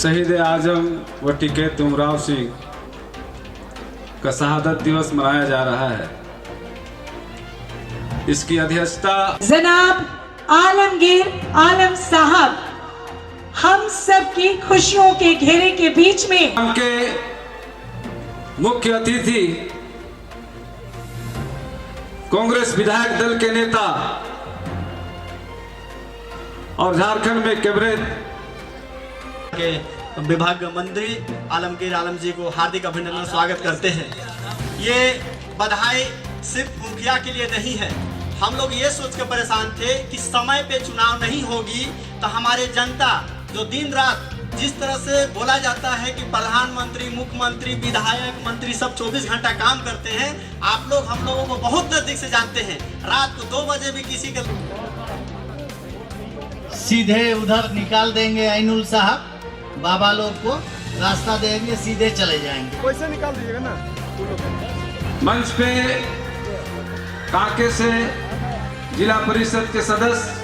शहीद आजम व टिकैत उमराव सिंह का शहादत दिवस मनाया जा रहा है। इसकी अध्यक्षता जनाब आलमगीर आलम साहब हम सब की खुशियों के घेरे के बीच में उनके मुख्य अतिथि कांग्रेस विधायक दल के नेता और झारखंड में कैबिनेट के विभाग मंत्री आलमगीर आलम जी को हार्दिक अभिनंदन स्वागत करते हैं। ये बधाई सिर्फ मुखिया के लिए नहीं है। हम लोग ये सोच के परेशान थे कि समय पे चुनाव नहीं होगी तो हमारे जनता जो दिन रात जिस तरह से बोला जाता है कि प्रधानमंत्री, मुख्यमंत्री, विधायक, मंत्री सब 24 घंटा काम करते हैं। आप लोग हम लोगों को बहुत नजदीक से जानते हैं। रात को 2 बजे भी किसी के सीधे उधर निकाल देंगे। ऐनुल साहब बाबा लोग को रास्ता देंगे, सीधे चले जाएंगे। कैसे निकाल दीजिएगा ना। मंच पे कांके से जिला परिषद के सदस्य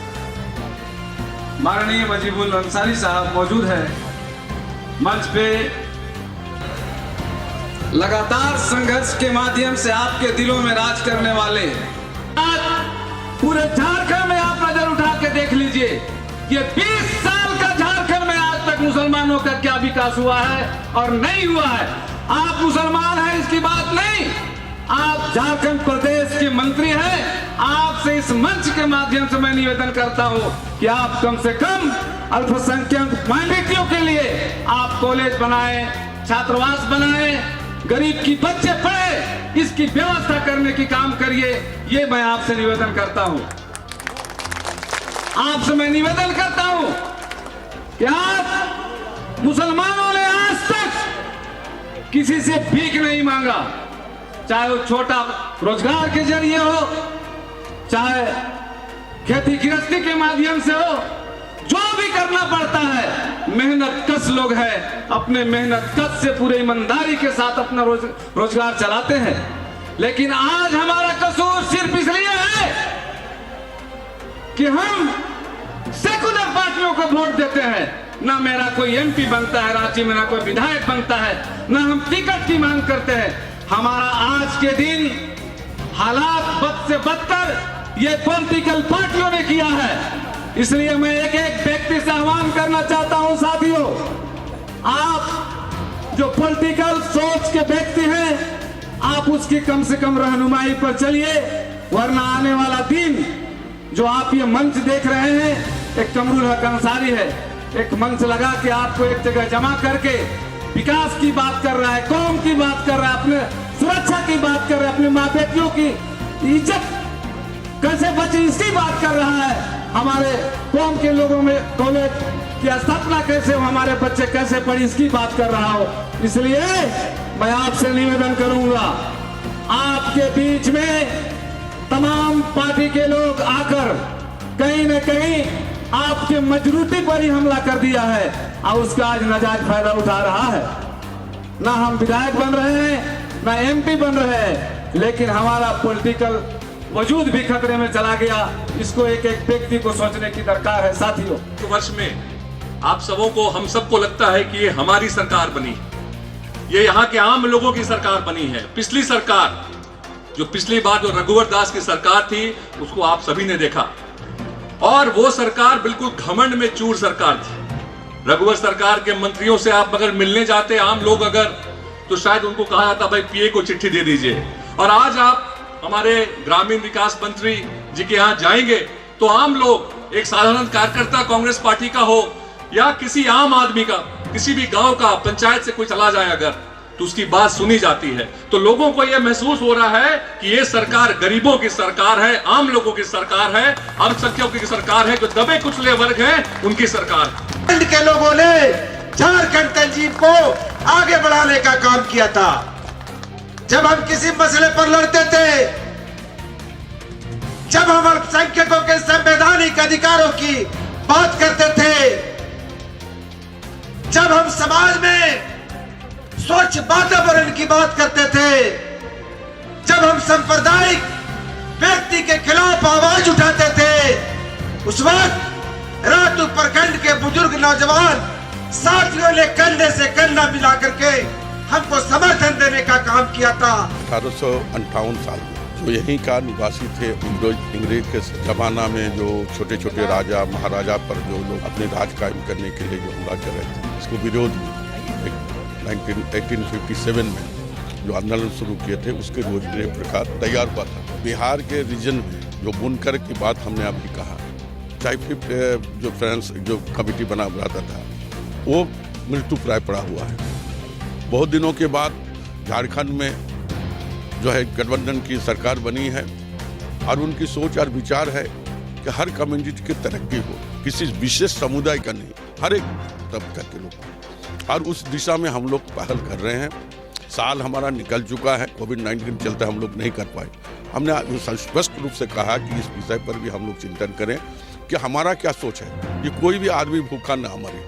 माननीय मजीबुल अंसारी साहब मौजूद है। मंच पे लगातार संघर्ष के माध्यम से आपके दिलों में राज करने वाले पूरे झारखंड में आप नजर उठा के देख लीजिए, ये 20 साल का झारखंड में आज तक मुसलमानों का क्या विकास हुआ है और नहीं हुआ है। आप मुसलमान हैं इसकी बात नहीं, आप झारखंड प्रदेश के मंत्री हैं। आपसे इस मंच के माध्यम से मैं निवेदन करता हूं कि आप कम से कम अल्पसंख्यक माइनॉरिटियों के लिए आप कॉलेज बनाएं, छात्रावास बनाएं, गरीब की बच्चे पढ़े, इसकी व्यवस्था करने की काम करिए। ये मैं आपसे निवेदन करता हूं। आपसे मैं निवेदन करता हूं कि आप मुसलमानों ने आज तक किसी से भीख नहीं मांगा, चाहे वो छोटा रोजगार के जरिए हो, चाहे खेती गृहस्थी के माध्यम से हो, जो भी करना पड़ता है। मेहनत कश लोग हैं, अपने मेहनत कश से पूरे ईमानदारी के साथ अपना रोजगार चलाते हैं। लेकिन आज हमारा कसूर सिर्फ इसलिए है कि हम सेकुलर पार्टियों को वोट देते हैं। ना मेरा कोई एमपी बनता है रांची में, ना कोई विधायक बनता है, ना हम टिकट की मांग करते हैं। हमारा आज के दिन हालात बद से बदतर ये पॉलिटिकल पार्टियों ने किया है। इसलिए मैं एक एक व्यक्ति से आह्वान करना चाहता हूं, साथियों, आप जो पॉलिटिकल सोच के व्यक्ति हैं, आप उसकी कम से कम रहनुमाई पर चलिए, वरना आने वाला दिन जो आप ये मंच देख रहे हैं, एक कमरुल हक अंसारी है, एक मंच लगा के आपको एक जगह जमा करके विकास की बात कर रहा है, कौम की बात कर रहा है, अपने सुरक्षा की बात कर रहा है, अपने माँ बेटियों की इज्जत कैसे बचे इसकी बात कर रहा है। हमारे कौम के लोगों में कॉलेज की स्थापना कैसे हो, हमारे बच्चे कैसे पढ़े, इसकी बात कर रहा हो। इसलिए मैं आपसे निवेदन करूंगा, आपके बीच में तमाम पार्टी के लोग आकर कहीं न कहीं आपके मजरूती पर ही हमला कर दिया है और उसका आज नाजायज फायदा उठा रहा है। ना हम विधायक बन रहे हैं, ना एमपी बन रहे हैं, लेकिन हमारा पॉलिटिकल वजूद भी खतरे में चला गया। इसको एक एक व्यक्ति को सोचने की दरकार है। साथियों, वर्ष में आप सबों को, हम सबको लगता है कि ये हमारी सरकार बनी, ये यहाँ के आम लोगों की सरकार बनी है। पिछली सरकार, जो पिछली बार जो रघुवर दास की सरकार थी, उसको आप सभी ने देखा, और वो सरकार बिल्कुल घमंड में चूर सरकार थी। रघुवर सरकार के मंत्रियों से आप अगर मिलने जाते आम लोग अगर, तो शायद उनको कहा जाता भाई पीए को चिट्ठी दे दीजिए। और आज आप हमारे ग्रामीण विकास मंत्री जी के यहाँ जाएंगे तो आम लोग, एक साधारण कार्यकर्ता कांग्रेस पार्टी का हो या किसी आम आदमी का, किसी भी गांव का, पंचायत से कोई चला जाए अगर, तो उसकी बात सुनी जाती है। तो लोगों को यह महसूस हो रहा है कि ये सरकार गरीबों की सरकार है, आम लोगों की सरकार है, अल्पसंख्यकों की सरकार है, जो दबे कुचले वर्ग हैं उनकी सरकार है। के लोगों ने झारखंड तंजीम को आगे बढ़ाने का काम किया था। जब हम किसी मसले पर लड़ते थे, जब हम अल्पसंख्यकों के संवैधानिक अधिकारों की बात करते थे, जब हम समाज में स्वच्छ वातावरण की बात करते थे, जब हम सांप्रदायिक व्यक्ति के खिलाफ आवाज उठाते थे, उस वक्त रातू प्रखंड के बुजुर्ग नौजवान साथियों ने कंधे से कंधा मिला करके हमको समर्थन देने का काम किया था। 1858 साल में जो यहीं का निवासी थे, अंग्रेज के जमाना में जो छोटे छोटे राजा महाराजा पर जो लोग अपने राज कायम करने के लिए जो हमला कर रहे थे, इसको विरोध में 1857 में जो आंदोलन शुरू किए थे, उसके रोजगार प्रकार तैयार हुआ था। बिहार के रीजन में जो बुनकर की बात हमने अभी कहा, चाहे फिर जो फ्रांस जो कमेटी बना बनाता था, वो मृत्यु प्राय पड़ा हुआ है। बहुत दिनों के बाद झारखंड में जो है गठबंधन की सरकार बनी है और उनकी सोच और विचार है कि हर कम्युनिटी की तरक्की हो, किसी विशेष समुदाय का नहीं, हर एक तबका के लोग, और उस दिशा में हम लोग पहल कर रहे हैं। साल हमारा निकल चुका है, कोविड-19 के चलते हम लोग नहीं कर पाए। हमने स्पष्ट रूप से कहा कि इस विषय पर भी हम लोग चिंतन करें कि हमारा क्या सोच है, ये कोई भी आदमी भूखा ना मरे,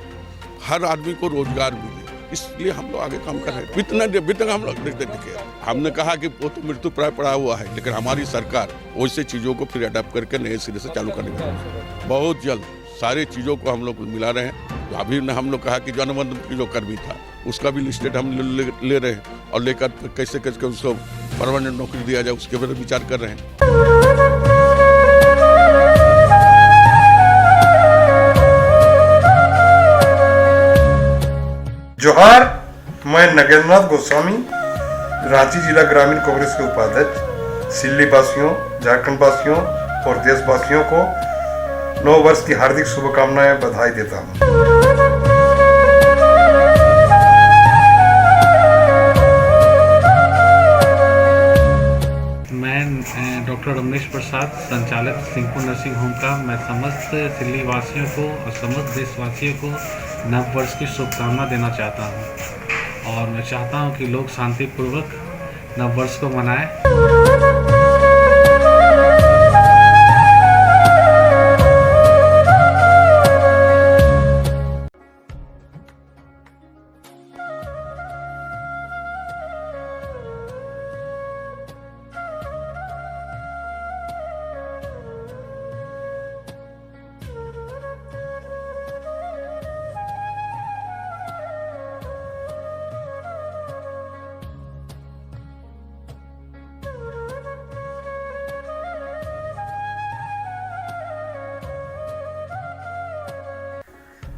हर आदमी को रोजगार मिले, इसलिए हम लोग आगे काम कर रहे हैं। इतना हम लोग देखिए, हमने कहा कि वो तो मृत्यु प्राय पड़ा हुआ है, लेकिन हमारी सरकार वैसे चीज़ों को फिर अडॉप्ट करके नए सिरे से चालू करने वाली, बहुत जल्द सारे चीज़ों को हम लोग मिला रहे हैं। तो अभी ने हम लोग कहा कि जनमंद की जो कर्मी था उसका भी लिस्टेड हम ले रहे हैं और लेकर कैसे कैसे उसको परमानेंट नौकरी दिया जाए उसके बारे में विचार कर रहे हैं। जोहार, मैं नगेंद्रनाथ गोस्वामी, रांची जिला ग्रामीण कांग्रेस के उपाध्यक्ष, सिल्ली वासियों, झारखंड वासियों और देशवासियों को नव वर्ष की हार्दिक शुभकामनाएं, बधाई देता हूं। मैं डॉक्टर रमेश प्रसाद, संचालक सिंहपुर नर्सिंग होम का मैं समस्त सिल्ली वासियों को और समस्त देशवासियों को नव वर्ष की शुभकामना देना चाहता हूं और मैं चाहता हूं कि लोग शांतिपूर्वक नव वर्ष को मनाएं।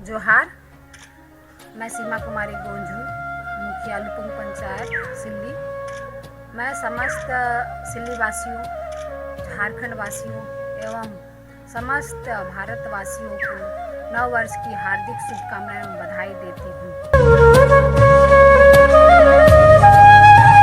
जोहार, मैं सीमा कुमारी गोंझू, मुखिया लुपुंग पंचायत सिल्ली। मैं समस्त सिल्ली वासियों, झारखंड वासियों एवं समस्त भारतवासियों को नव वर्ष की हार्दिक शुभकामनाएं एवं बधाई देती